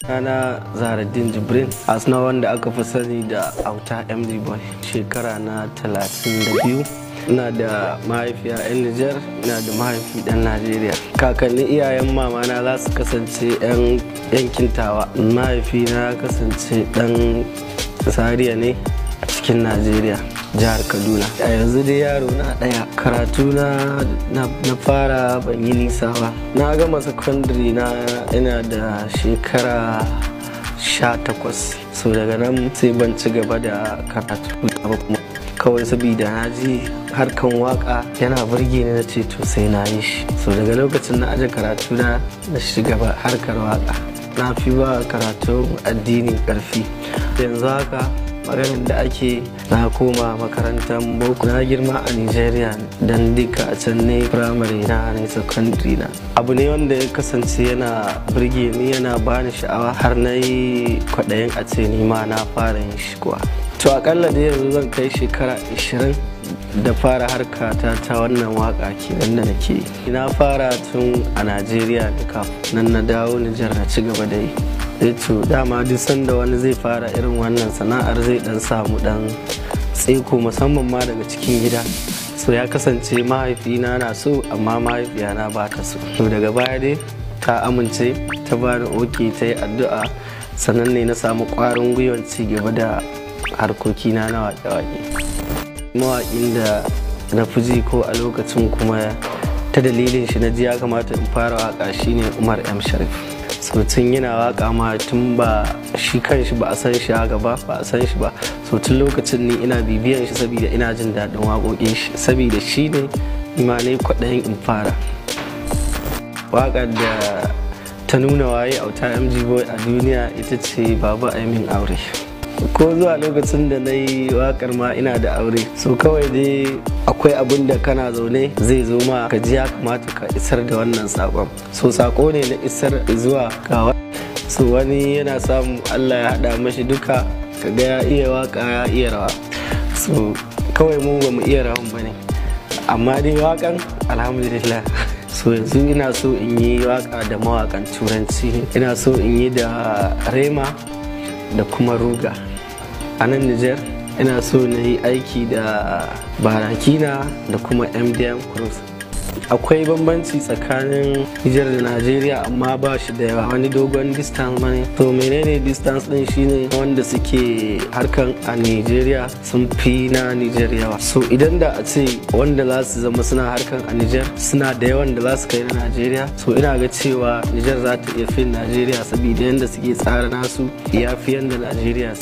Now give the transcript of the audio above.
Ana Zahraddeen Jibrin Asna wanda aka fi sani da Auta MD Boy, shekara na 32. Ina da mahaifiya 'yan Nijar, ina da mahaifi ɗan Najeriya. Kakannin iyayen mamana za su kasance 'yan yankin Tawa. Mahaifina ya kasance ɗan Zaria ne a cikin Najeriya, jihar Kaduna. A yanzu dai yaro na ɗaya. Karatu na fara ban yi nisa ba. Na gama secondary na ina da shekara 18. So daga nan sai ban ci gaba da karatu ba kuma. Kawai saboda na ji harkan waka yana burge ni, na ce to sai na yi shi. So daga lokacin na aje karatu na shiga harkar waka. Na fi ba karatun addini karfi. Yanzu haka maganin da ake na koma makarantar boko. Na girma a Nigeria dan duka a can ne primary na ne secondary na. Abu ne wanda ya kasance yana burge ni, yana bani sha'awa har na yi kwaɗayin a ce ni ma na fara yin shi kuwa. To akalla da yanzu zan kai shekara 20 da fara harkata ta wannan waka kenan da nake. Na fara tun a Najeriya da kafin nan na dawo Nijar na ci gaba da yi. To dama duk sanda wani zai fara irin wannan sana'ar zai dan samu dan tseko musamman ma daga cikin gida. So ya kasance mahaifina na so amma mahaifiyana ba ta so. To daga baya dai ta amince ta bani oke, ta yi addu'a, sannan ne na samu ƙwarin gwiwar ci gaba da harkokina na waƙe-waƙe. Mawaƙin da na fi ji ko a lokacin kuma ta dalilin shi na ji ya kamata in fara waƙa shine Umar M Sharif. So tun yana waƙa ma tun ba shi kanshi ba a san shi haka ba a san shi ba. So tun lokacin ni ina bibiyan shi saboda ina jin daɗin waƙoƙin shi, saboda shi ne ma ne kwaɗayin in fara. Waƙar da ta nuna waye Auta MD Boy a duniya ita ce Baba Ai Min Aure. Ko zuwa lokacin da na yi wakar ma ina da aure. So kawai dai akwai abin da kana zaune zai zo ma ka ji ya kamata ka isar da wannan sakon. So sako ne na isar zuwa ga so wani yana samu Allah ya haɗa mashi duka, kaga ya iya waka ya iya rawa. So kawai mu ba mu iya rawan ba ne, amma dai wakan alhamdulillah. So yanzu ina so in yi waka da mawakan turanci, ina so in yi da Rema da kuma Ruga. A nan Nijar ina so na yi aiki da Barakina da kuma MDM Cruise. Akwai bambanci tsakanin Nijar da Najeriya amma ba shi da yawa, wani dogon distance bane. To menene distance din? Shine wanda suke harkan a Nigeria sun fi na Nijar yawa. So idan da a ce wanda za su zama suna harkan a Nijar suna da yawan da za su kai na Najeriya, so ina ga cewa Nijar za ta iya fin Najeriya saboda yanda suke tsara nasu ya fi yanda Najeriya